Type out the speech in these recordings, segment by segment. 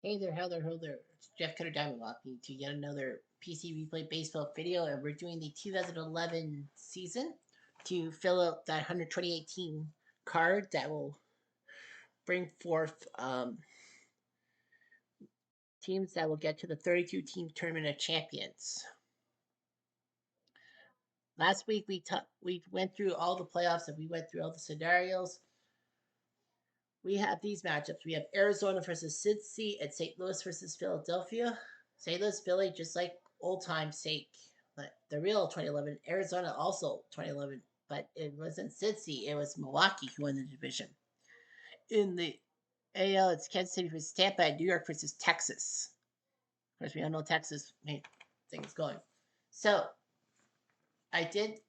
Hey there, hello there. It's Jeff Cutter Diamond welcoming to yet another PC Replay Baseball video, and we're doing the 2011 season to fill out that 128 team card that will bring forth teams that will get to the 32 team tournament of champions. Last week we went through all the playoffs and we went through all the scenarios. We have these matchups. We have Arizona versus Cincy and St. Louis versus Philadelphia. St. Louis, Philly, just like old time's sake. But the real 2011, Arizona also 2011, but it wasn't Cincy. It was Milwaukee who won the division. In the AL, it's Kansas City versus Tampa and New York versus Texas. Of course, we all know Texas made things going. So I did.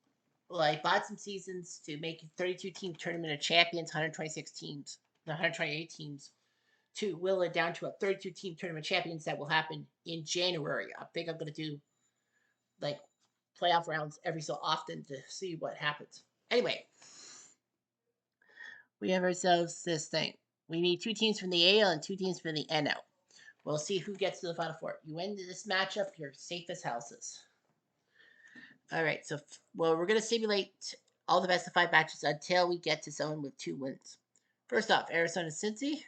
Well, I bought some seasons to make a 32 team tournament of champions, 126 teams, 128 teams to will it down to a 32 team tournament champions that will happen in January. I think I'm going to do like playoff rounds every so often to see what happens. Anyway, we have ourselves this thing. We need two teams from the AL and two teams from the NL. We'll see who gets to the final four. You win this matchup, you're safe as houses. All right, so we're going to simulate all the best of 5 matches until we get to someone with 2 wins. First off, Arizona Cincy.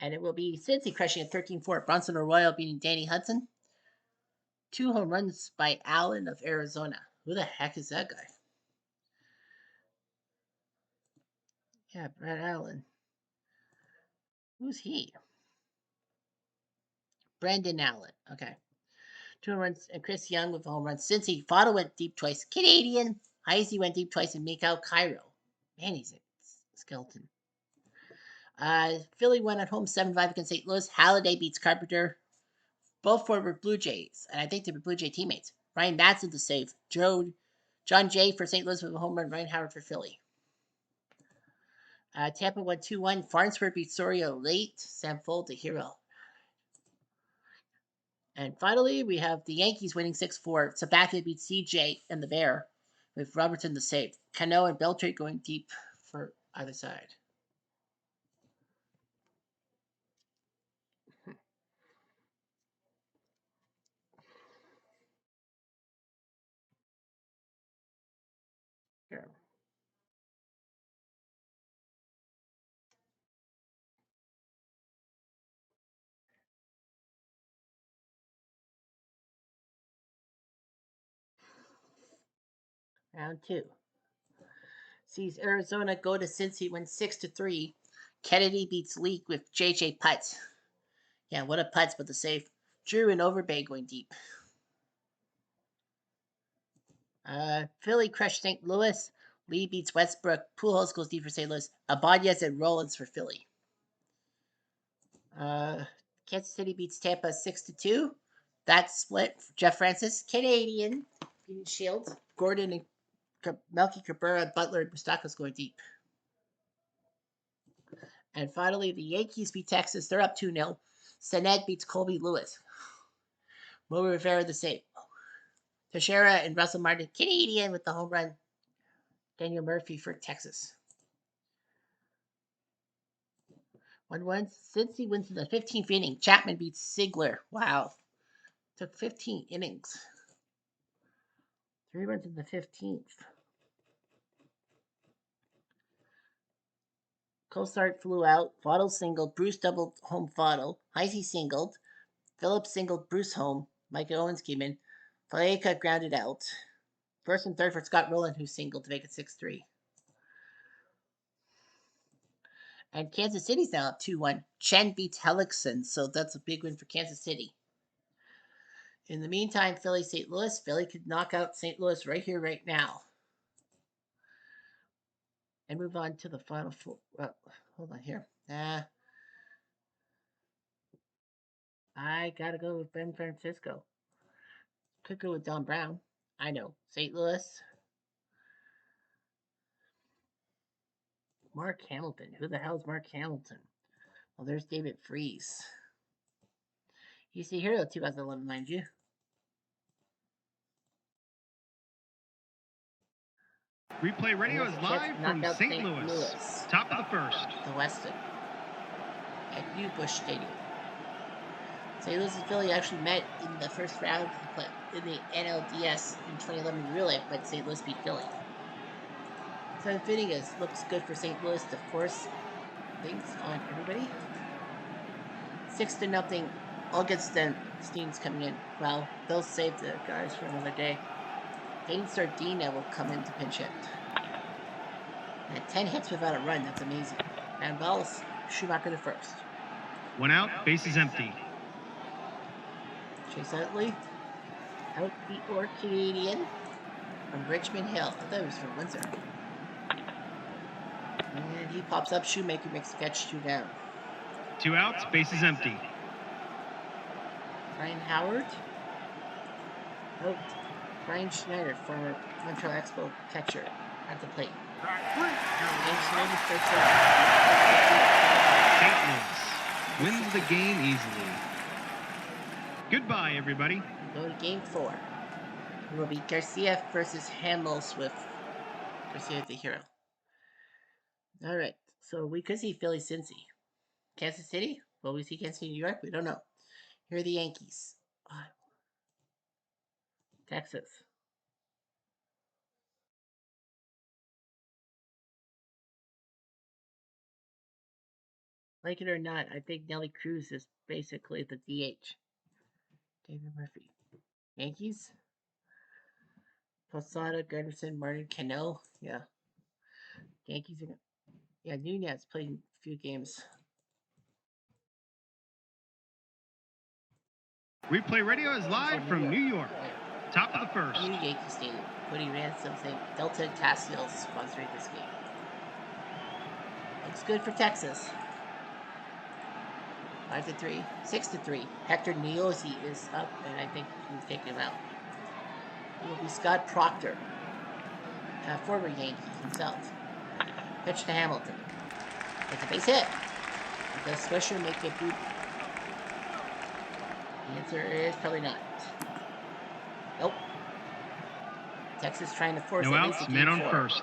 And it will be Cincy crushing at 13-4. Bronson Arroyo beating Danny Hudson. 2 home runs by Allen of Arizona. Who the heck is that guy? Yeah, Brett Allen. Who's he? Brandon Allen. Okay. 2 home runs. And Chris Young with a home run. Cincy. Votto went deep twice. Canadian. Heisey went deep twice. And Mikhail Cairo. Man, he's a skeleton. Philly won at home 7-5 against St. Louis. Halladay beats Carpenter. Both former Blue Jays, and I think they were Blue Jay teammates. Ryan Madsen to save. John Jay for St. Louis with a home run. Ryan Howard for Philly. Tampa won 2-1. Farnsworth beat Soria late. Sam Fold to hero. And finally, we have the Yankees winning 6-4. Sabathia beats CJ and the Bear with Robertson to save. Cano and Beltre going deep for either side. Sure. Round 2. Sees Arizona go to Cincy, win 6-3. Kennedy beats Leak with JJ putts. Yeah, what a putts, but the save. Drew and Overbay going deep. Philly crushed St. Louis. Lee beats Westbrook. Pujols goes deep for St. Louis. Abadias and Rollins for Philly. Kansas City beats Tampa 6-2. That split. Jeff Francis, Canadian, beating Shields. Gordon and Melky Cabrera, Butler, and Moustakas going deep. And finally, the Yankees beat Texas. They're up 2-0. Sened beats Colby Lewis. Mo Rivera the same. Teixeira and Russell Martin, Canadian, with the home run. Daniel Murphy for Texas. 1-1. Cincy wins in the 15th inning. Chapman beats Sigler. Wow. Took 15 innings. 3 runs in the 15th. Costart flew out. Votto singled. Bruce doubled home Votto. Heisey singled. Phillips singled Bruce home. Mike Owens came in. Valleca grounded out. First and third for Scott Rowland, who singled to make it 6-3. And Kansas City's now up 2-1. Chen beats Hellickson, so that's a big win for Kansas City. In the meantime, Philly, St. Louis. Philly could knock out St. Louis right here, right now. And move on to the final four. Well, hold on here. I gotta go with Ben Francisco. Could go with Don Brown. I know. St. Louis. Mark Hamilton. Who the hell's Mark Hamilton? Well, there's David Freese. He's the hero of 2011, mind you. Replay Radio is live from St. Louis. Top of the first. The Weston. At New Busch Stadium. St. Louis and Philly actually met in the first round of the play in the NLDS in 2011 real life, but St. Louis beat Philly. So fitting is looks good for St. Louis to force things on everybody. 6-0. Augustin Steen's coming in. Well, they'll save the guys for another day. Dane Sardina will come in to pinch hit. And 10 hits without a run. That's amazing. And balls, Schumacher the first. 1 out, bases empty. Chase Utley. Out Pete or Canadian from Richmond Hill. I thought it was from Windsor. And he pops up. Shoemaker makes the catch, 2 down. 2 outs, bases empty. Brian Howard. Out. Brian Schneider, former Montreal Expo catcher, at the plate. And Schneider strikes out. St. Louis wins the game easily. Goodbye, everybody. We go to game 4. It will be Garcia versus Hamels with Garcia the hero. All right, so we could see Philly Cincy. Kansas City? Will we see Kansas City, New York? We don't know. Here are the Yankees. Texas. Like it or not, I think Nelly Cruz is basically the DH. David Murphy. Yankees? Posada, Gunderson, Martin, Cano. Yeah. Yankees are. Yeah, Nunez played a few games. Replay Radio is live from New York. Top of the first. New Yankee Stadium. Cody Ransom saying Delta Cassiels sponsoring this game. Looks good for Texas. 5-3, 6-3. Hector Neosi is up, and I think we've taken him out. It will be Scott Proctor, a former Yankee himself. Pitch to Hamilton. It's a base hit. Does Swisher make it boot? The answer is probably not. Nope. Texas trying to force no at outs, least a men game on 4. first.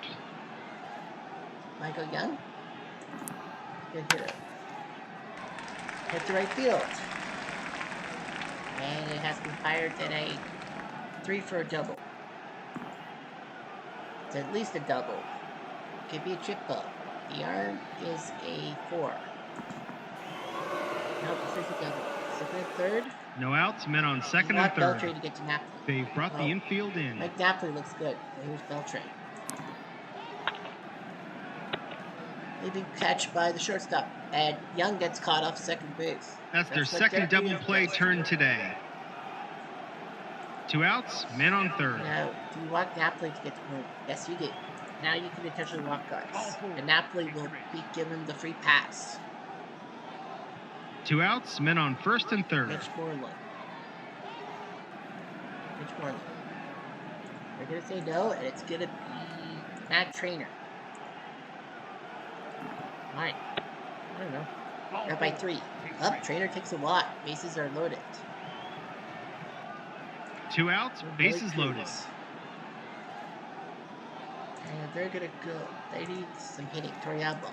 Michael Young. Good hitter. Hit to right field. And it has been higher than a 3 for a double. It's at least a double. Could be a triple. The arm is a 4. Nope, this is a double. Second and third. No outs, men on second and third. Beltray to get to Napoli. They've brought the infield in. Mike Napoli looks good. So here's Beltray. Leaving catch by the shortstop. And Young gets caught off second base. That's their second double play turn today. 2 outs, men on third. Now, do you want Napoli to get the point? Yes, you do. Now you can potentially walk guys. And Napoli will be given the free pass. 2 outs, men on first and third. Mitch Moreland. They're going to say no, and it's going to be Matt Trainer. Alright. I don't know. Up by 3. Up, Trainer takes a walk. Bases are loaded. 2 outs, bases loaded. And they're going to go. They need some hitting. Toriablo.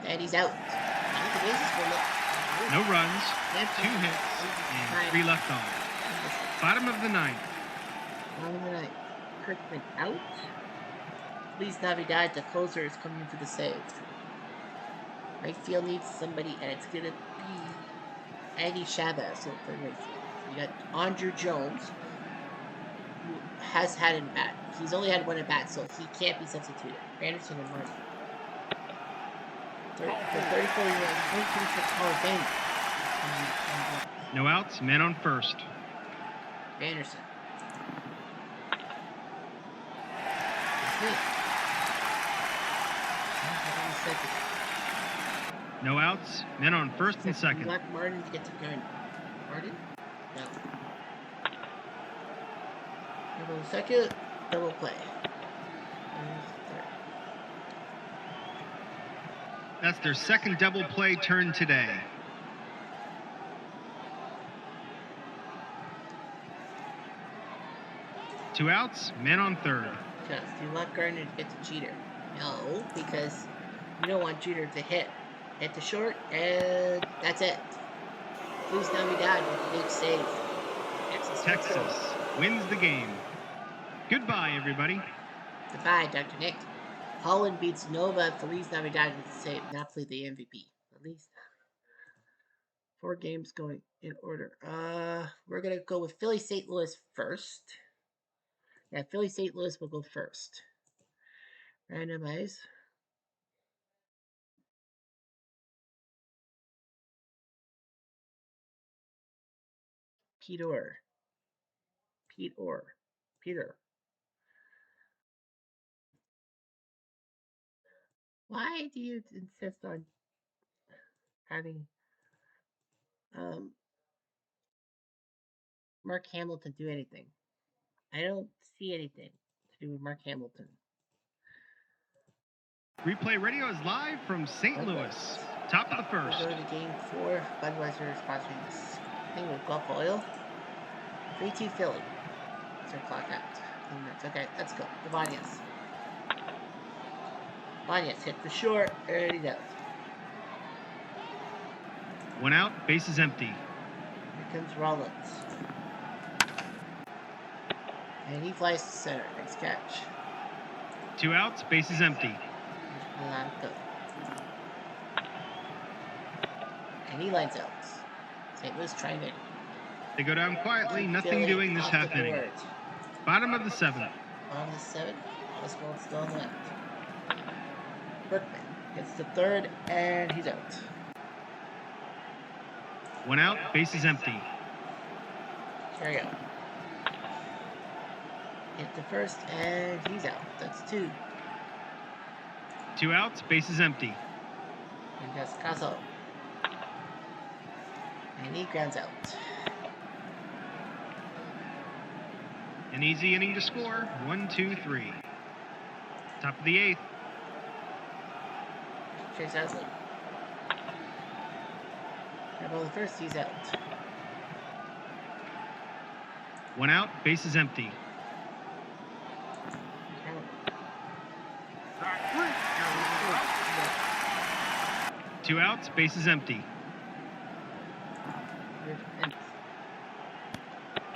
And he's out. The bases full up. No runs, 2 hits, and 3 left on. Bottom of the 9th. Kirkman out. Luis Navidad, the closer, is coming in for the save. Right field needs somebody, and it's going to be Andy Chavez will play right field. So you got Andrew Jones, who has had an at-bat. He's only had 1 at-bat, so he can't be substituted. Anderson and Martin. The 34-year-old 2026 Hall of Fame. No outs, men on first. Anderson. No outs, men on first and second. Black Martin to get to Gurney. Martin? No. Double second, double play. That's their second double play turn today. Two outs, men on third. Just, do you want Gardner to get to Jeter? No, because you don't want Jeter to hit. Hit the short, and that's it. Feliz Navidad with a big save. Texas wins the game. Goodbye, everybody. Goodbye, Dr. Nick. Holland beats Nova. Feliz Navidad with a save. Napoli the MVP. At least 4 games going in order. We're gonna go with Philly St. Louis first. Yeah, Philly St. Louis will go first. Randomize. Peter. Peter. Why do you insist on having Mark Hamilton do anything? I don't see anything to do with Mark Hamilton. Replay Radio is live from St. Louis. Top of the first. We'll go to game 4. Budweiser is sponsoring this thing with Gulf Oil. 3-2 Philly. It's our clock out. 10 minutes. Okay, let's go. Ibanez. Ibanez hit the short, and he's out. 1 out, bases empty. Here comes Rollins. And he flies to center. Nice catch. 2 outs, bases empty. Here's Polanco. And he lines out. St. Louis trying it. They go down quietly, nothing Philly doing this off half the inning. board. Bottom of the 7th. Bottom of the 7th. Oswald still on left. Berkman hits the third, and he's out. 1 out, bases empty. Here we go. Hit the first, and he's out. That's 2. 2 outs, bases empty. And that's Caso. And he grounds out. An easy inning to score. 1, 2, 3. Top of the 8th. Chase Hasley. Grab on the first, he's out. 1 out, bases empty. 2 outs, bases empty.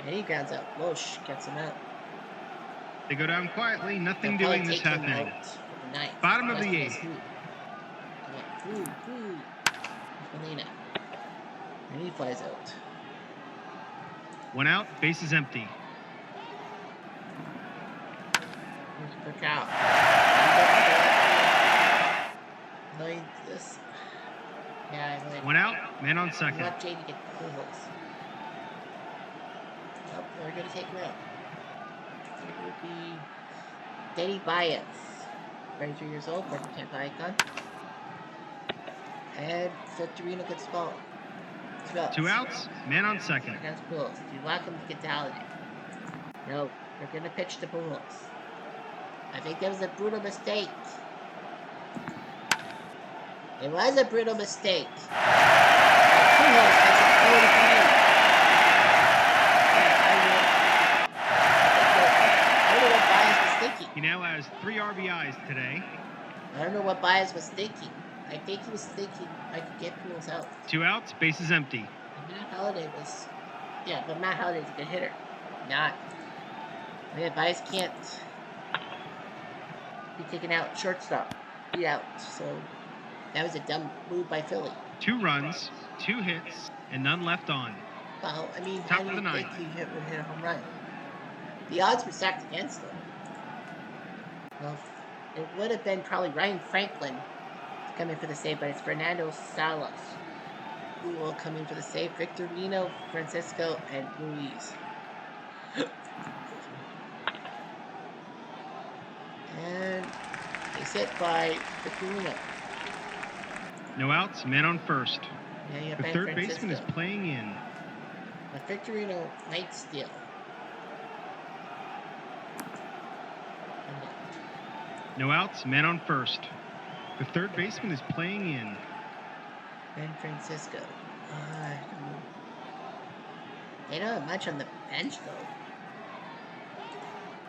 And he grounds out. Loesch gets him out. They go down quietly, nothing doing this half inning. Bottom of the 8th. Molina. And he flies out. 1 out, bases empty. Here's Pacquiao. Annoying this. Yeah, I like 1 out, man on second. want Jay to get the holes. Oh, they're going to take him out. It will be Danny Baez. 33 years old, former Tampa icon. And Victorino gets the ball. 2 outs, man on second. Against Pujols. Do you want him to get Galladay? No, they're going to pitch to Pujols. I think that was a brutal mistake. It was a brutal mistake. Pujols has a 43. I don't know what Baez was thinking. He now has 3 RBIs today. I don't know what Baez was thinking. I think he was thinking I could get Pujols out. 2 outs, bases empty. And Matt Holliday was... Yeah, but Matt Holliday's a good hitter. Not. I mean, Baez can't be taken out shortstop. Be out. So that was a dumb move by Philly. 2 runs, 2 hits, and none left on. Well, I mean, Top how do of you the think ninth. he would hit a home run? The odds were stacked against them. Well, it would have been probably Ryan Franklin to come in for the save, but it's Fernando Salas who will come in for the save. Victor Nino, Francisco, and Ruiz. And they sit by Victorino. No outs, man on first. Yeah, you have The Ben third Francisco. baseman is playing in. But Victorino might steal. No outs, man on first. The third baseman is playing in. Ben Francisco. They don't have much on the bench, though.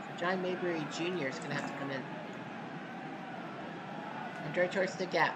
So John Mayberry Jr. is going to have to come in. And right towards the gap.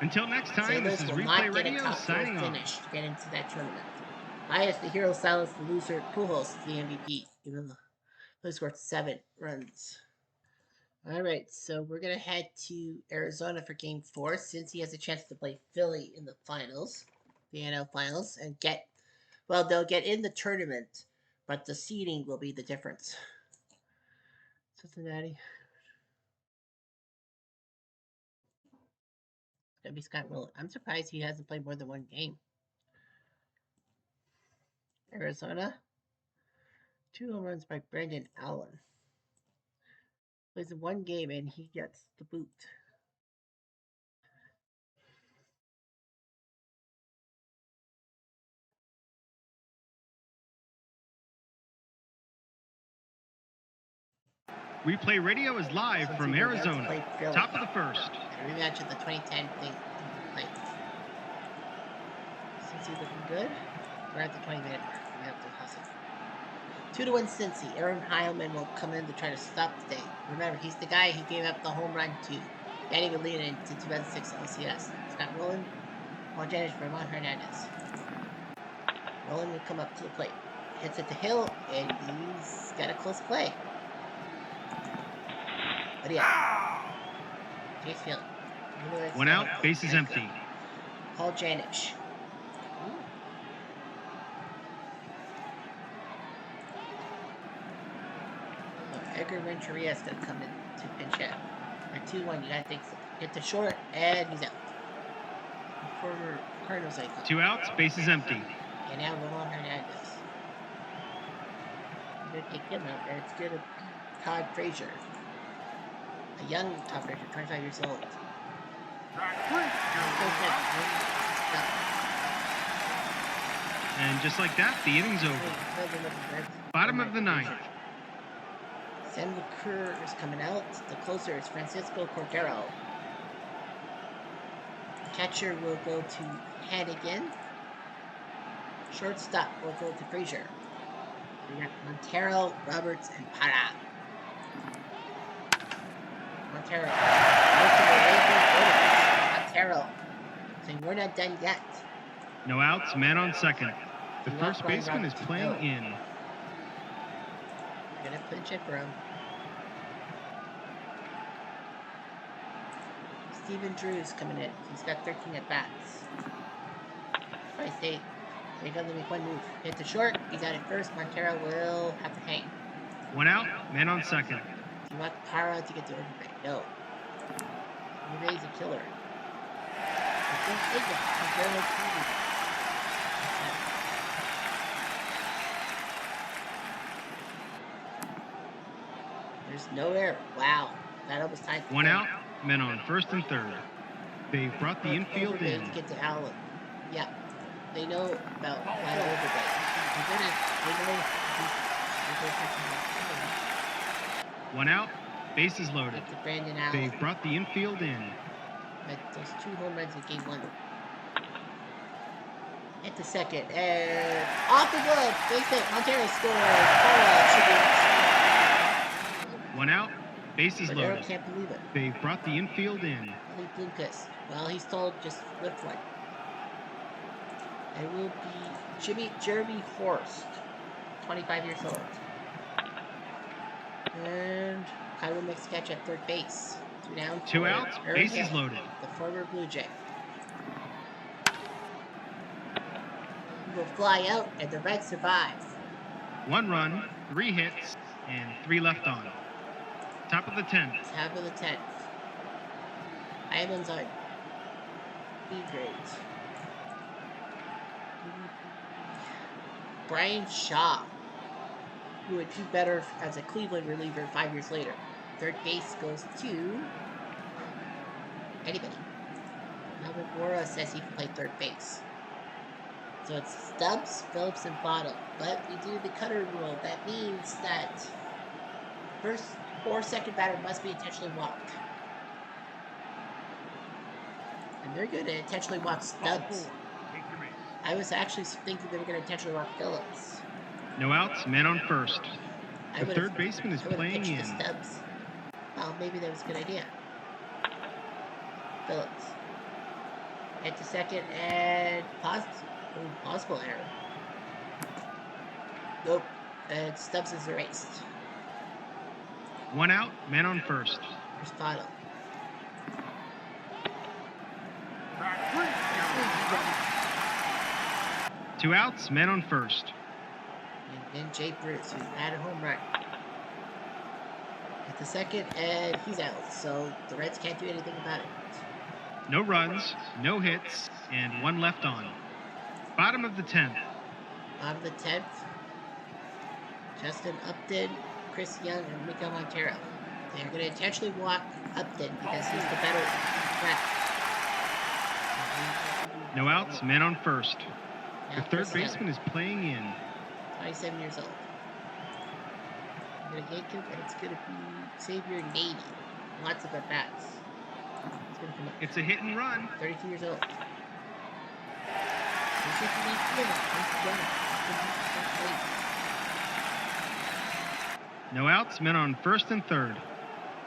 Until next time, St. this Louis is will Replay not get a Radio top four signing off. finish to get into that tournament. Bias, the hero, silenced the loser, Pujols, the MVP, even though he scored 7 runs. All right, so we're going to head to Arizona for Game 4 since he has a chance to play Philly in the finals, the NL finals, and they'll get in the tournament, but the seeding will be the difference. Cincinnati. It's going to be Scott Miller. I'm surprised he hasn't played more than one game. Arizona. 2 home runs by Brandon Allen. Plays in 1 game and he gets the boot. Replay Radio is live Since from he went out to Arizona. play Philly. Top of the first. And a rematch of the 2010 thing in play. Since he's looking good, we're at the 20-minute mark. We have to hustle. 2-1 Cincy. Aaron Heilman will come in to try to stop the day. Remember, he's the guy who gave up the home run to Danny Molina in 2006 LCS. Scott Rowland, Paul Janish, Ramon Hernandez. Rowland will come up to the plate. Hits it to Hill, and he's got a close play. But yeah. Chase Hill. 1 out, bases empty. Paul Janish. Edgar Renteria is going to come in to pinch hit. At 2-1, you got to think so. Hit the short, and he's out. Former Cardinals icon. 2 outs, bases empty. And now Ramon Hernandez. I'm going to take him out, and it's going to be Todd Frazier. A young Todd Frazier, 25 years old. And just like that, the inning's over. Bottom of the 9th. Sam LeCure is coming out. The closer is Francisco Cordero. Catcher will go to Hannigan. Shortstop will go to Frazier. We got Montero, Roberts, and Parra. Montero. Montero. Saying we're not done yet. No outs, man on second. The first baseman is playing in. We're going to pinch it for him. Steven Drew's coming in. He's got 13 at bats. By State. So he doesn't make one move. Hit the short. He got it first. Montero will have to hang. 1 out, man on second. Do you want Parra to get the overpay? No. Overpay's a killer. There's no error. Wow. That almost tied. 1 out, men on first and third. They brought the infield in. To get to Allen. Yeah. They know about that overpay. One out, bases loaded. To Brandon Allen. They brought the infield in. Those 2 home runs in game 1. Hit the second, and off the glove, base hit, Montero scores. 1 out, bases Montero loaded. can't believe it. They brought the infield in. Billy Bloomquist. Well, he's told just lift one. It will be Jeremy Horst, 25 years old. And Kyler makes a catch at third base. 2 down. 2 outs, bases loaded. The former Blue Jay. He will fly out, and the Reds survive. 1 run, 3 hits, and 3 left on. Top of the 10th. Top of the 10th. Islands on B grades. Brian Shaw, who would do better as a Cleveland reliever 5 years later. Third base goes to anybody. Melvin Bora says he can play third base. So it's Stubbs, Phillips, and Bottom. But we do the cutter rule. That means that the first or second batter must be intentionally walked. And they're going to intentionally walk Stubbs. I was actually thinking they were going to intentionally walk Phillips. No outs, man on first. The third baseman is playing in. Stubbs. Well, maybe that was a good idea. Phillips. Head to second and possible error. Nope. And Stubbs is erased. 1 out, men on first. Here's Fotto. Track 3. Error. 2 outs, men on first. And then Jay Bruce, who had a home run. At the second, and he's out. So the Reds can't do anything about it. No runs, no hits, and 1 left on. Bottom of the 10th. Bottom of the 10th, Justin Upton, Chris Young, and Miguel Montero. They're going to intentionally walk Upton because he's the better threat. No outs, men on first. Now The third Chris Young, baseman is playing in. 27 years old. I'm going to yank him, and it's going to be Xavier Nady. Lots of at-bats. He's going to come up. It's a hit and run. 32 years old. No outs, men on first and third.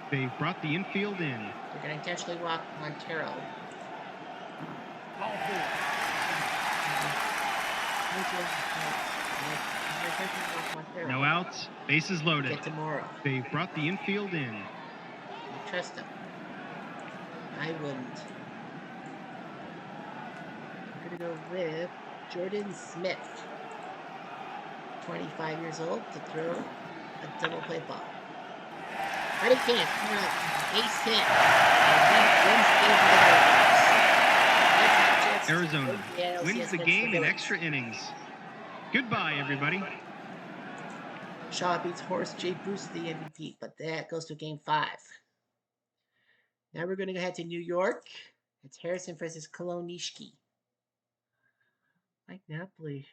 They've brought the infield in. They're going to intentionally walk Montero. Ball 4. No outs, bases loaded. Get tomorrow. They've brought the infield in. You trust him. I wouldn't. We're going to go with Jordan Smith. 25 years old to throw a double play ball. But he can't. Ace hit. Arizona wins the game in extra innings. Goodbye, everybody. Shaw beats Horace J. Bruce the MVP, but that goes to game 5. Now we're going to go ahead to New York. It's Harrison versus Kolonishki. Mike Napoli.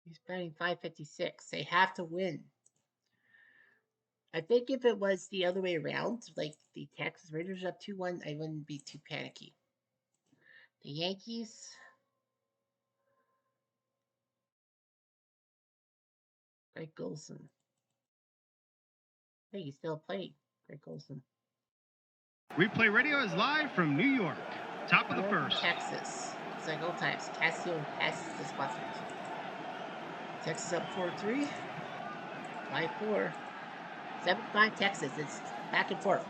He's batting .556. They have to win. I think if it was the other way around, like the Texas Rangers up 2-1, I wouldn't be too panicky. The Yankees. Greg Golson. Hey, he's still playing. Greg Golson. Replay Radio is live from New York. Top of the first. Texas. It's like old times. Casio passes the sponsors. Texas up 4-3. 5-4. 7-5 Texas. It's back and forth.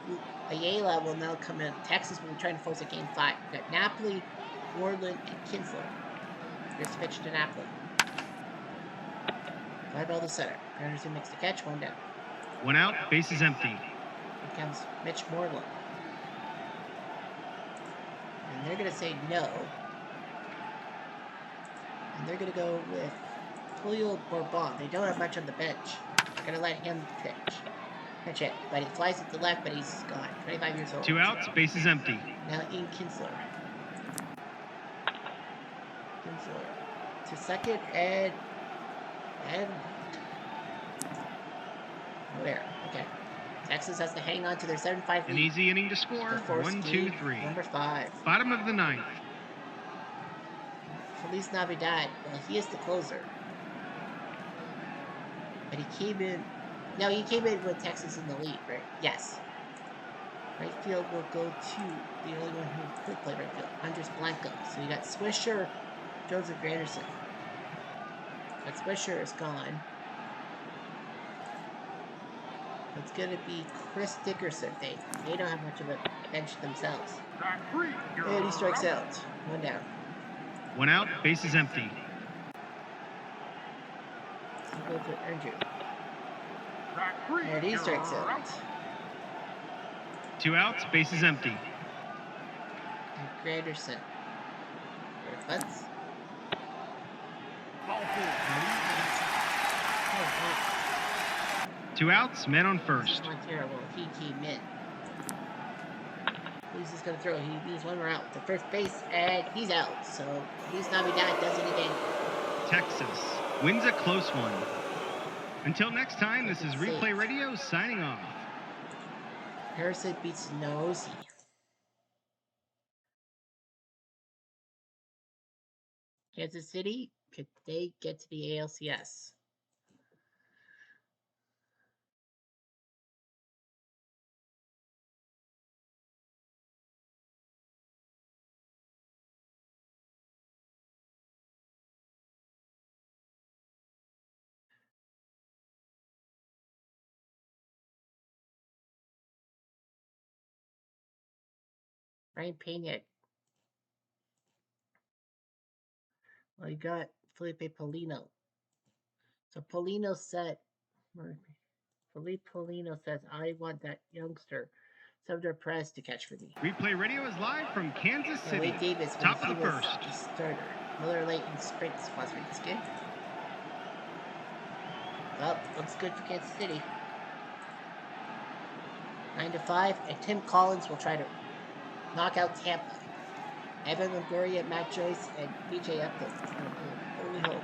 Ayala will now come in. Texas will be trying to force a game 5. We've got Napoli, Moreland, and Kinsler. Here's the pitch to Napoli. Fly ball to center. Anderson makes the catch. 1 down. 1 out, bases empty. Here comes Mitch Moreland. And they're going to say no. And they're going to go with Julio Bourbon. They don't have much on the bench. They're going to let him pitch it. But he flies it to left, but he's gone. 25 years old. 2 outs, bases empty. Now Ian Kinsler. To second and where? Okay. Texas has to hang on to their 7-5 lead. An easy inning to score. 1, 2, 3. Number 5. Bottom of the 9th. Feliz Navidad. Well, he is the closer. But he came in. No, he came in with Texas in the lead, right? Yes. Right field will go to the only one who could play right field, Andres Blanco. So you got Swisher, Joseph Granderson. But Swisher is gone. It's going to be Chris Dickerson. They don't have much of a bench themselves. Track 3. And he strikes out. 1 down. 1 out, bases empty. We'll go to Andrew. Track 3. And he strikes out. 2 outs, bases empty. And Granderson. Or Butts. Ball 4. 2 outs, men on first. Montero, well, he came in. He's just going to throw. He needs 1 more out. The first base, and he's out. So, Luis Navidad does it again. Texas wins a close one. Until next time, this is Replay Radio signing off. Harrison beats Nosey. Kansas City, could they get to the ALCS? Ryan Pena. Well, you got Felipe Polino. So Polino said, Felipe Polino says, I want that youngster, Sumner Perez, to catch for me. Replay radio is live from Kansas City. Wade Davis, when Top of he the was first. the starter. Miller Lite and Sprint sponsored this game. Well, looks good for Kansas City. 9-5, and Tim Collins will try to knock out Tampa. Evan Longoria, Matt Joyce, and BJ Upton. Holy hope.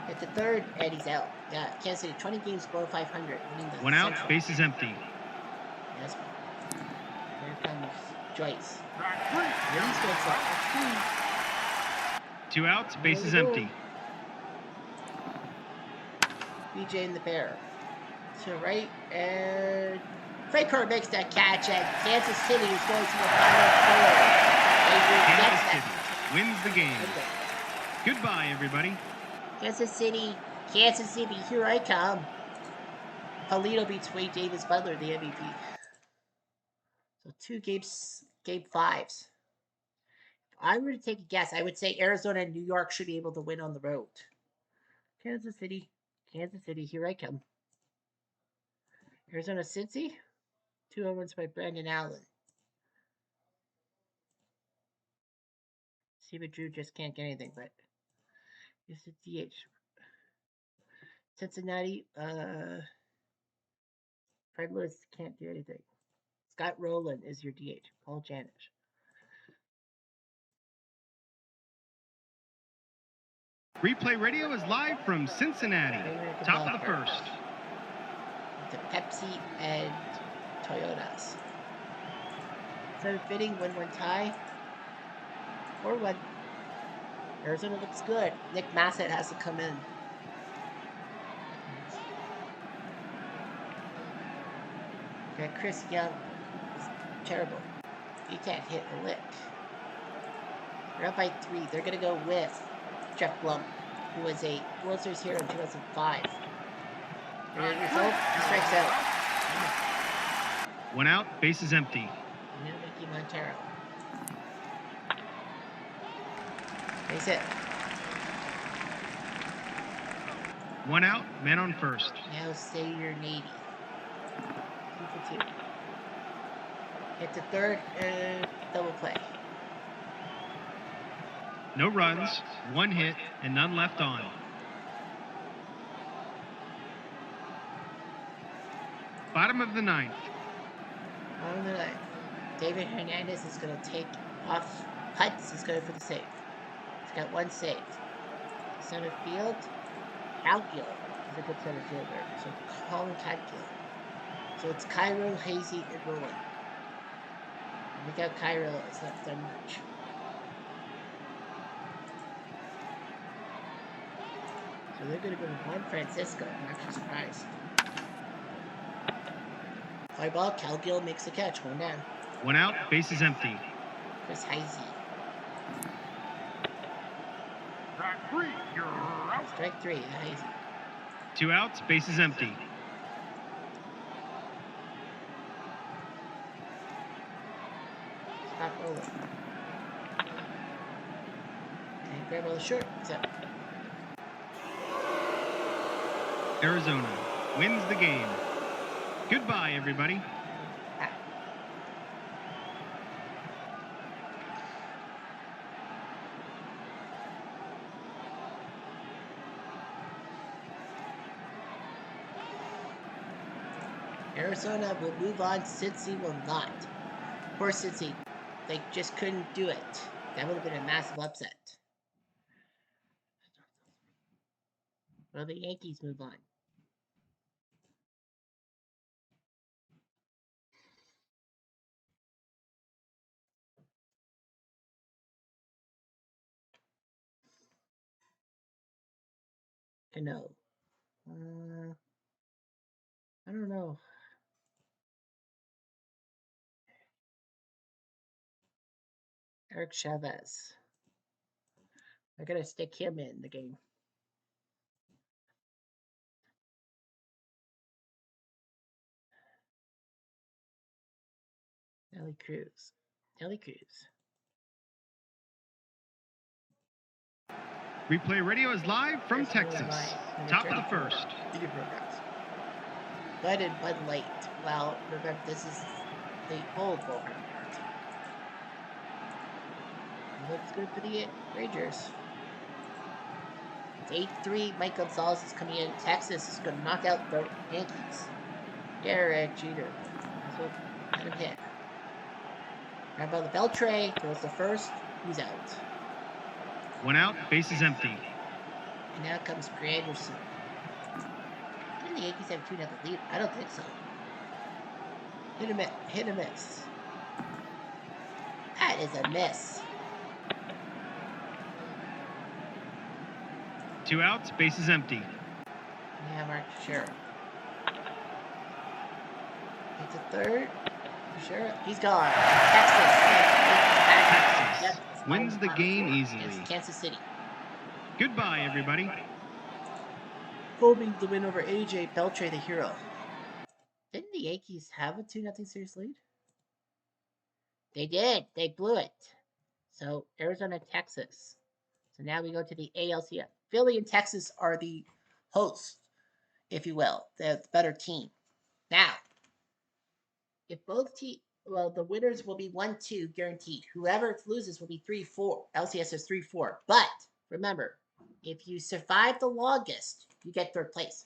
Hit the third, and he's out. Yeah, Kansas City, 20 games below 500, winning the One out, Central. bases empty. Yes, ball. Here comes Joyce. Back three. Release gets up. Two outs, bases empty. BJ in the bear. To right, and Fraker makes that catch, and Kansas City is going to the final four. Kansas City wins the game. Goodbye, everybody. Kansas City, here I come. Polito beats Wade Davis Butler, the MVP. So 2 games, game 5s. If I were to take a guess, I would say Arizona and New York should be able to win on the road. Kansas City, here I come. Arizona, Cincy, 2 home runs by Brandon Allen. Steven Drew just can't get anything, but it's a DH. Cincinnati, Fred Lewis can't do anything. Scott Rowland is your DH. Paul Janish. Replay radio is live from Cincinnati. Top of the first. To Pepsi and Toyotas. 7th inning, 1-1 tie. 4-1. Arizona looks good. Nick Massett has to come in. Okay, Chris Young is terrible. He can't hit a lick. They're up by 3. They're going to go with Jeff Blum, who was a World Series hero in 2005. 38 years old, he strikes out. 1 out, bases empty. Now Mickey Montero. Base hit. 1 out, man on first. Now say your Navy. 2 for 2. Hit the third and double play. No runs, 1 hit, and none left on. Bottom of the 9th. Bottom of the 9th. David Hernandez is going to take off. Putz is going for the save. He's got 1 save. Center field. Calgill is a good center fielder. So Colin Calgill. So it's Cairo, Hazy, and Rowan. And without Cairo, it's not done much. So they're going to go to Juan Francisco. I'm actually surprised. Fly ball, Calgill makes the catch. 1 down. 1 out, bases empty. Chris Hazy. Back three. You're out. Strike 3, Hazy. 2 outs, bases empty. Scott Rowland. And grab all the short. He's up. Arizona wins the game. Goodbye, everybody. Arizona will move on. Cincy will not. Poor Cincy. They just couldn't do it. That would have been a massive upset. Well, the Yankees move on. Cano. I don't know. Eric Chavez. I gotta stick him in the game. Nelly Cruz. Nelly Cruz. Replay Radio is live from There's Texas. number Top of the 34. first. Video programs. Bud and Bud Light. Well, remember, this is the old Bullheart part. It looks good for the Rangers. It's 8-3. Mike Gonzalez is coming in. Texas is going to knock out the Yankees. Derek Jeter. That's what let him hit. Remember the Beltray throws the first. He's out. One out, bases empty. And now comes Granderson. Didn't the Yankees have 2-0 lead? I don't think so. Hit and miss. That is a miss. 2 outs, bases empty. Yeah, Mark Teixeira. It's a third. Teixeira. He's gone. Texas wins the game easily. Against Kansas City. Goodbye, everybody. Hoping the win over AJ Beltray, the hero. Didn't the Yankees have a 2-0 series lead? They did. They blew it. So Arizona, Texas. So now we go to the ALCS. Philly and Texas are the hosts, if you will. They're the better team. Now, if both teams, well, the winners will be 1-2 guaranteed. Whoever loses will be 3-4. LCS is 3-4. But remember, if you survive the longest, you get third place.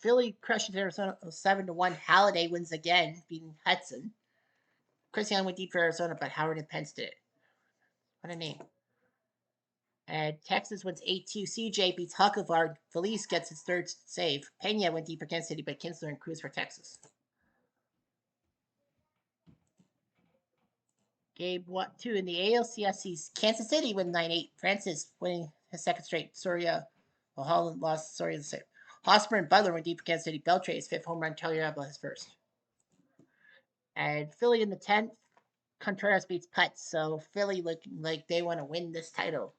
Philly crushes Arizona 7-1. Halliday wins again, beating Hudson. Chris Young went deep for Arizona, but Howard and Pence did it. What a name. And Texas wins 8-2. CJ beats Hucklevar. Felice gets his third save. Pena went deep for Kansas City, but Kinsler and Cruz for Texas. Game 2 in the ALCS. Kansas City win 9-8. Francis winning his second straight. Soria, well, Holland lost. Soria the same. Hosmer and Butler went deep for Kansas City. Beltray his fifth home run. Telluraba his first. And Philly in the 10th. Contreras beats Putz. So Philly looking like they want to win this title.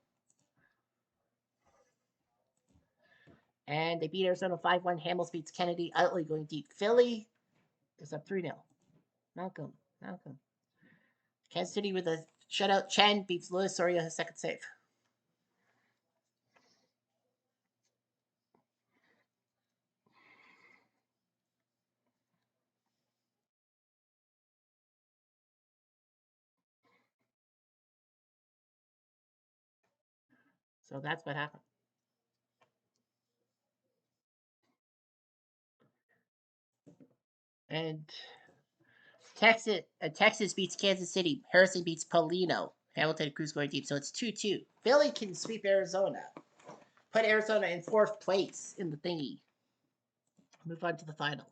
And they beat Arizona 5-1. Hamels beats Kennedy. Utley going deep. Philly is up 3-0. Malcolm. Kansas City with a shutout. Chen beats Luis Soria his second save. So that's what happened. And Texas beats Kansas City. Harrison beats Paulino. Hamilton and Cruz going deep. So it's 2-2. Philly can sweep Arizona. Put Arizona in fourth place in the thingy. Move on to the final.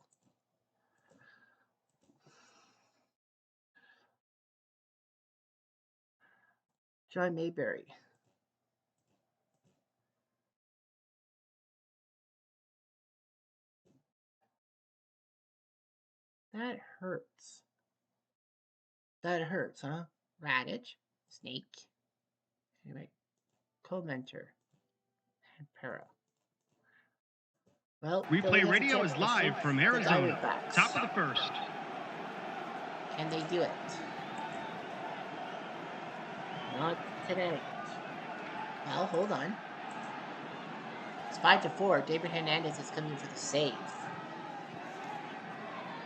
John Mayberry. That hurts. That hurts, huh? Radich. Snake. Anyway. Co-mentor. And Para. Well, Replay Radio is live from Arizona. Top of the first. Can they do it? Not today. Well, hold on. It's 5-4. David Hernandez is coming for the save.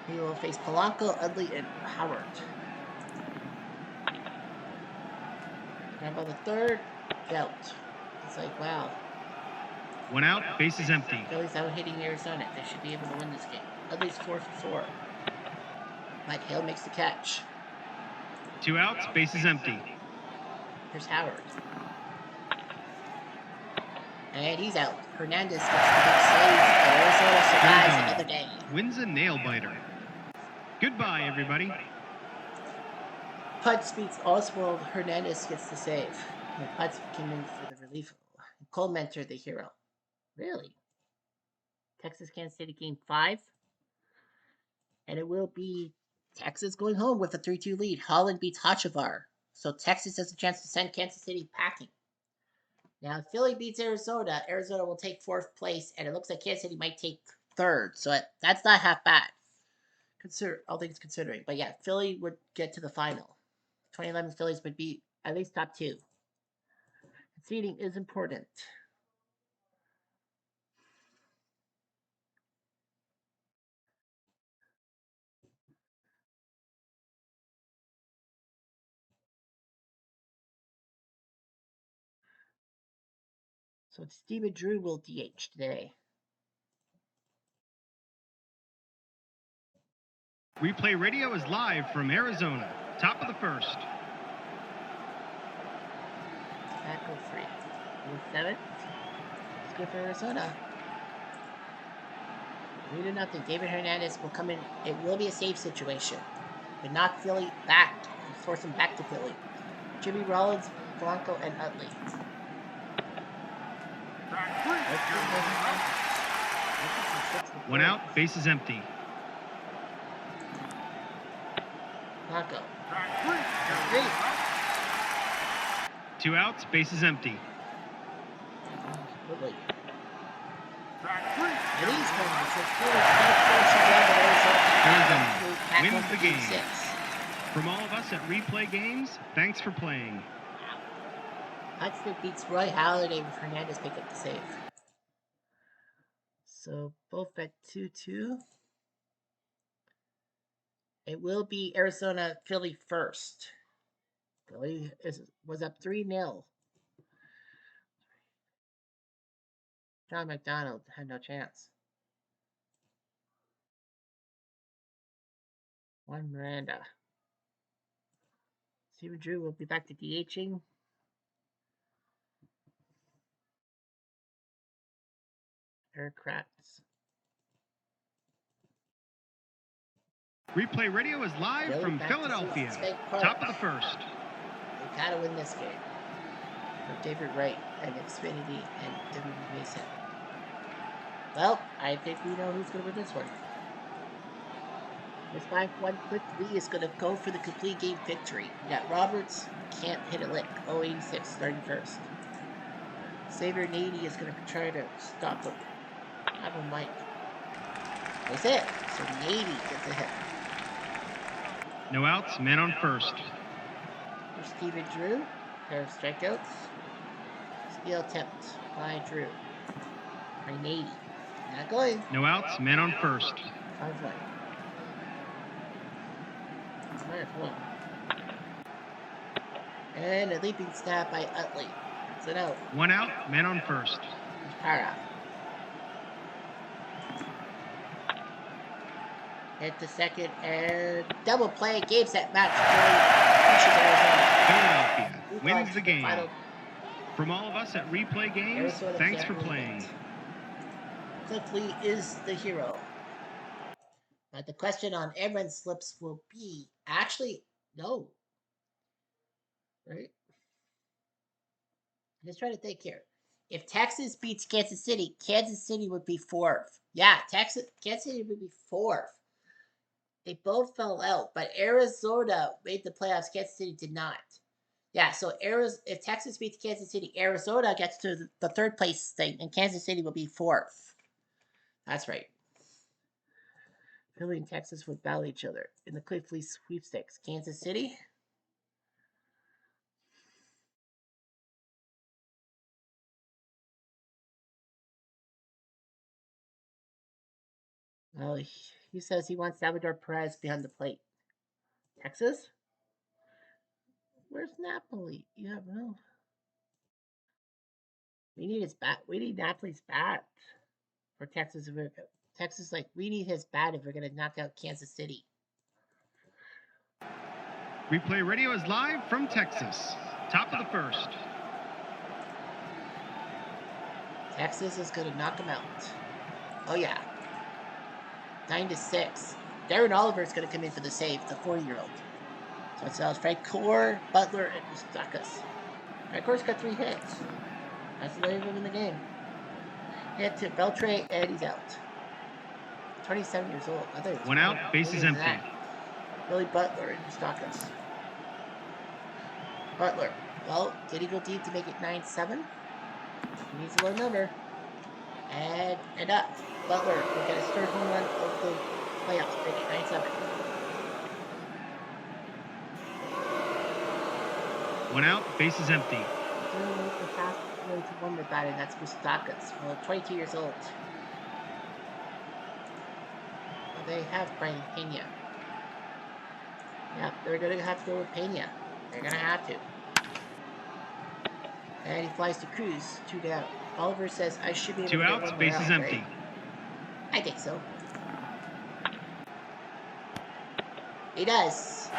He will face Polanco, Utley, and Howard. Remember the third? Out. It's like, wow. 1 out, bases empty. Philly's out hitting Arizona. They should be able to win this game. Utley's 4-4. Mike Hale makes the catch. 2 outs, bases empty. Here's Howard. And he's out. Hernandez gets the big save. Arizona survives another day. Wins a nail biter. Goodbye, everybody. Putz beats Oswald. Hernandez gets the save. And Putz came in for the relief. Cole Mentor, the hero. Really? Texas Kansas City game 5. And it will be Texas going home with a 3-2 lead. Holland beats Hachavar. So Texas has a chance to send Kansas City packing. Now, if Philly beats Arizona, Arizona will take 4th place, and it looks like Kansas City might take 3rd. So that's not half bad, consider all things considering. But yeah, Philly would get to the final. 2011 Phillies would be at least top 2. Seeding is important. So Steven Drew will DH today. Replay Radio is live from Arizona. Top of the first. Tackle free. 7th. It's good for Arizona. 3-0. David Hernandez will come in. It will be a safe situation, but knock Philly back and force them back to Philly. Jimmy Rollins, Blanco, and Utley. One out, bases empty. Blanco. 2 outs, bases empty. Utley. Arizona wins the game. From all of us at Replay Games, thanks for playing. Huxley beats Roy Halladay with Hernandez pick up the save. So both at 2-2. It will be Arizona Philly first. Philly was up 3-0. John McDonald had no chance. Juan Miranda. Steven Drew will be back to DHing. Eric Kratz. Replay Radio is live Philly from back to Philadelphia. Park. Top of the first. They gotta win this game. For David Wright and Xfinity and W. Mason. Well, I think we know who's gonna win this one. This 5-1 quick lead is going to go for the complete game victory. We got Roberts, can't hit a lick. 086 starting first. Xavier Nady is going to try to stop him. Have him Mike. That's it. So Nady gets a hit. No outs, man on first. Here's Steven Drew. Pair of strikeouts. Steal attempt by Drew. By Nady. Not going. No outs, man on first. 5-1. One. And a leaping stab by Utley. It's an out. 1 out, man on first. Para. Hit the second and double play. Game set match. Philadelphia wins the game. From all of us at Replay Games, thanks for playing. Cliff Lee is the hero. But the question on everyone's slips will be, actually, no. Right? Let's try to think here. If Texas beats Kansas City would be 4th. Yeah, Kansas City would be 4th. They both fell out, but Arizona made the playoffs. Kansas City did not. Yeah, so if Texas beats Kansas City, Arizona gets to the 3rd place thing, and Kansas City will be 4th. That's right. Philly and Texas would battle each other in the Cliff Lee sweepstakes. Kansas City. Well, he says he wants Salvador Perez behind the plate. Texas? Where's Napoli? You have no. We need his bat. We need Napoli's bat for Texas. Texas, we need his bat if we're gonna knock out Kansas City. Replay Radio is live from Texas. Top of the first. Texas is gonna knock him out. Oh yeah. 9-6. Darren Oliver is gonna come in for the save, the 40-year-old. So it sells Frank Core, Butler, and Mustakas. Frank Core's got 3 hits. That's the only one in the game. Hit to Beltre, and he's out. 27 years old. I think 1 out, bases empty. Billy Butler and Mustakas. Butler. Well, did he go deep to make it 9-7? He needs a low number. And up. Butler will get his third home run of the playoffs. Make it 9-7. One out, bases empty. Doing with the fast way to one more batting. That's Mustakas. Well, 22 years old. Well, they have Brian Pena. Yeah, they're going to have to go with Pena. They're going to have to. And he flies to Cruz. 2 down. Oliver says, I should be able Two to get outs, one more bases out, empty. right? I think so. He does.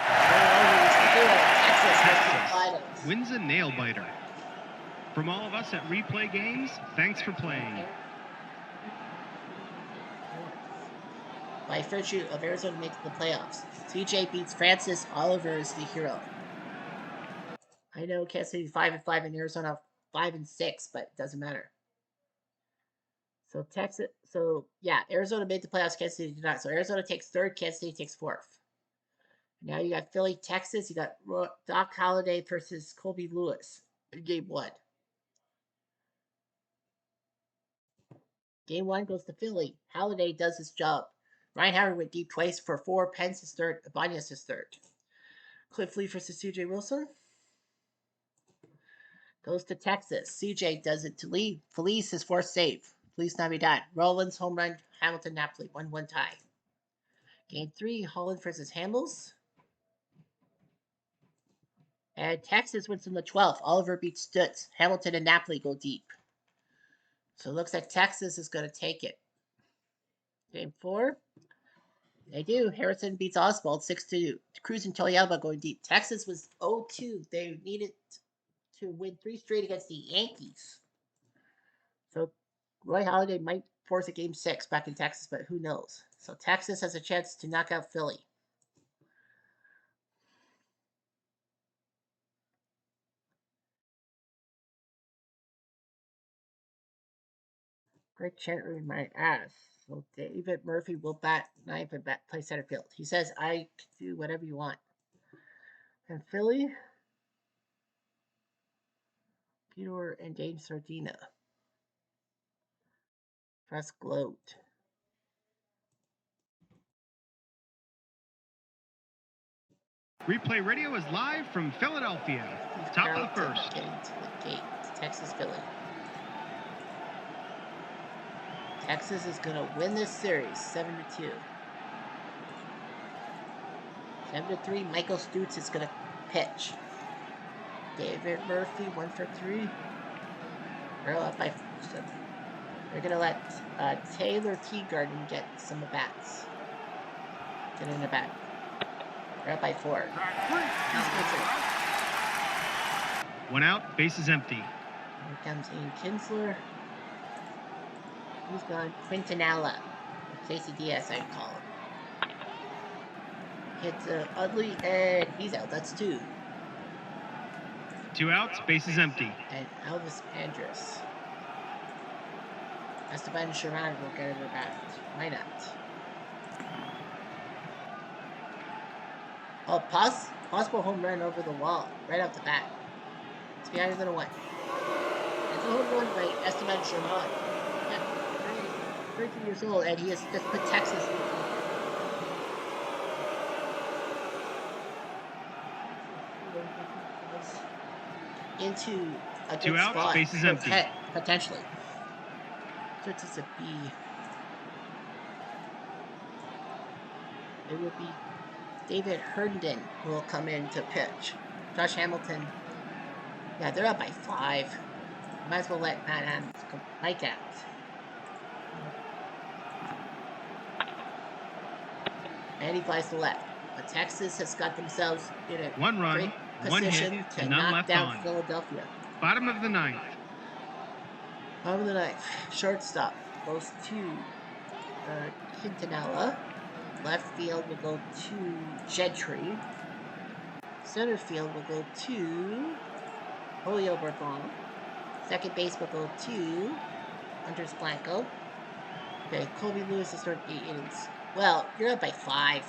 Texas wins a nail biter. From all of us at Replay Games, thanks for playing. By virtue of Arizona making the playoffs, CJ beats Francis. Oliver is the hero. I know Kansas City 5-5 and Arizona 5-6, but it doesn't matter. So Arizona made the playoffs. Kansas City did not. So Arizona takes third. Kansas City takes fourth. Now you got Philly, Texas. You got Doc Holliday versus Colby Lewis in Game 1. Game 1 goes to Philly. Holliday does his job. Ryan Howard went deep twice for 4. Pence is third. Ibanez is third. Cliff Lee versus C.J. Wilson goes to Texas. C.J. does it to Lee. Felice his fourth save. Felice Navidad. Rollins home run. Hamilton Napoli 1-1 tie. Game 3, Holland versus Hamels. And Texas wins in the 12th. Oliver beats Stutz. Hamilton and Napoli go deep. So it looks like Texas is going to take it. Game 4. They do. Harrison beats Oswald 6-2. Cruz and Toyama going deep. Texas was 0-2. They needed to win 3 straight against the Yankees. So Roy Halladay might force a Game 6 back in Texas, but who knows? So Texas has a chance to knock out Philly. Greg Chantry might ask. So David Murphy will bat 9th and play center field. He says, I can do whatever you want. And Philly, Peter and Dane Sardina. Press gloat. Replay Radio is live from Philadelphia. Top of the first. Getting to the gate. Texas, Philly. Texas is going to win this series 7-2. 7-3. Michael Stutz is going to pitch. David Murphy 1 for 3. They're up by 7. They're going to let Taylor Teagarden get some at bats. Get in the bat. They're up by 4. One out, bases empty. Here comes Ian Kinsler. Who's gone? Quintanilla. Or Casey Diaz, I'd call him. Hits Utley, and he's out. That's 2. 2 outs, bases empty. And Elvis Andrus. Esteban Sherman will get in the bat. Why not? Oh, possible home run over the wall. Right off the bat. It's behind than a 1. It's a home run by Esteban Sherman. Yeah, 32 years old, and he has just put Texas into a good 2 outs, spot. bases empty. Potentially. So it's a B. It will be David Herndon who will come in to pitch. Josh Hamilton. Yeah, they're up by 5. Might as well let Matt Adams come Mike out. And he flies to left. But Texas has got themselves in a 1 run, great 1 position hit, to and none knock left down on. Philadelphia. Bottom of the 9th. Bottom of the 9th. Shortstop goes to Quintanilla. Left field will go to Gentry. Center field will go to Julio Bourbon. Second base will go to Andres Blanco. Okay, Colby Lewis has thrown 8 innings. Well, you're up by 5.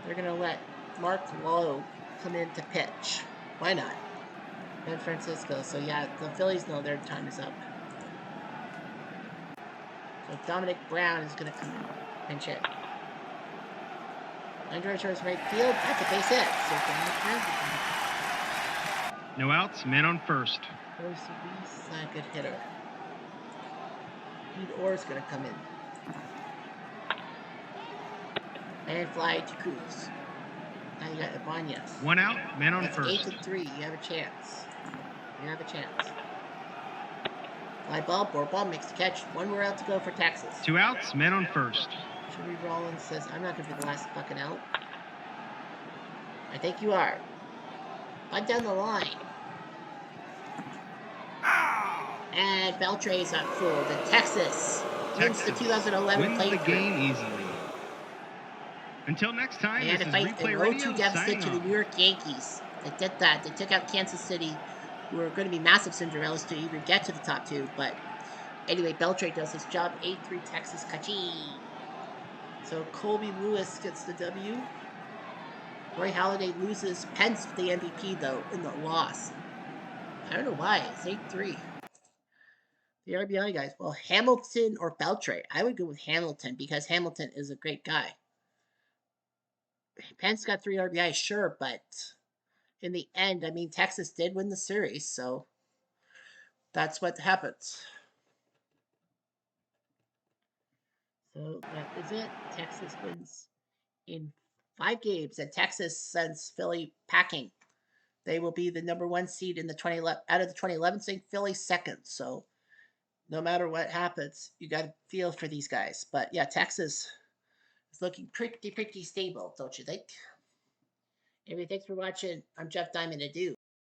They're going to let Mark Lowe come in to pitch. Why not? San Francisco. So yeah, the Phillies know their time is up. So Dominic Brown is going to come in. Pinch hit. Andrew towards right field. That's a base hit. So Dominic Brown. No outs, men on first. Luis Solis, a good hitter. Pete Orr's going to come in. And fly to Cruz. Now you got Ibanez. 1 out, men on That's first. 8-3. You have a chance. You have a chance. Fly ball, board ball, makes the catch. 1 more out to go for Texas. 2 outs, men on first. Jimmy Rollins says, I'm not going to be the last fucking out. I think you are. Bunt down the line. And Beltre's at full. The Texas wins the 2011 wins the playthrough. game easily. Until next time, They had this to is fight an Replay 0-2 Radio deficit to the signing New York Yankees. They did that. They took out Kansas City, who were going to be massive Cinderellas to even get to the top 2. But anyway, Beltre does his job. 8-3 Texas. Kaching. So Colby Lewis gets the W. Roy Halladay loses. Pence the MVP, though, in the loss. I don't know why. It's 8-3. The RBI guys. Well, Hamilton or Beltre. I would go with Hamilton because Hamilton is a great guy. Pence got 3 RBI, sure, but in the end, I mean, Texas did win the series, so that's what happens. So that is it. Texas wins in 5 games, and Texas sends Philly packing. They will be the number 1 seed in the 2011 out of the 2011 thing. Philly second. So no matter what happens, you got to feel for these guys. But yeah, Texas is looking pretty stable, don't you think? Anyway, thanks for watching. I'm Jeff Diamond. Adieu.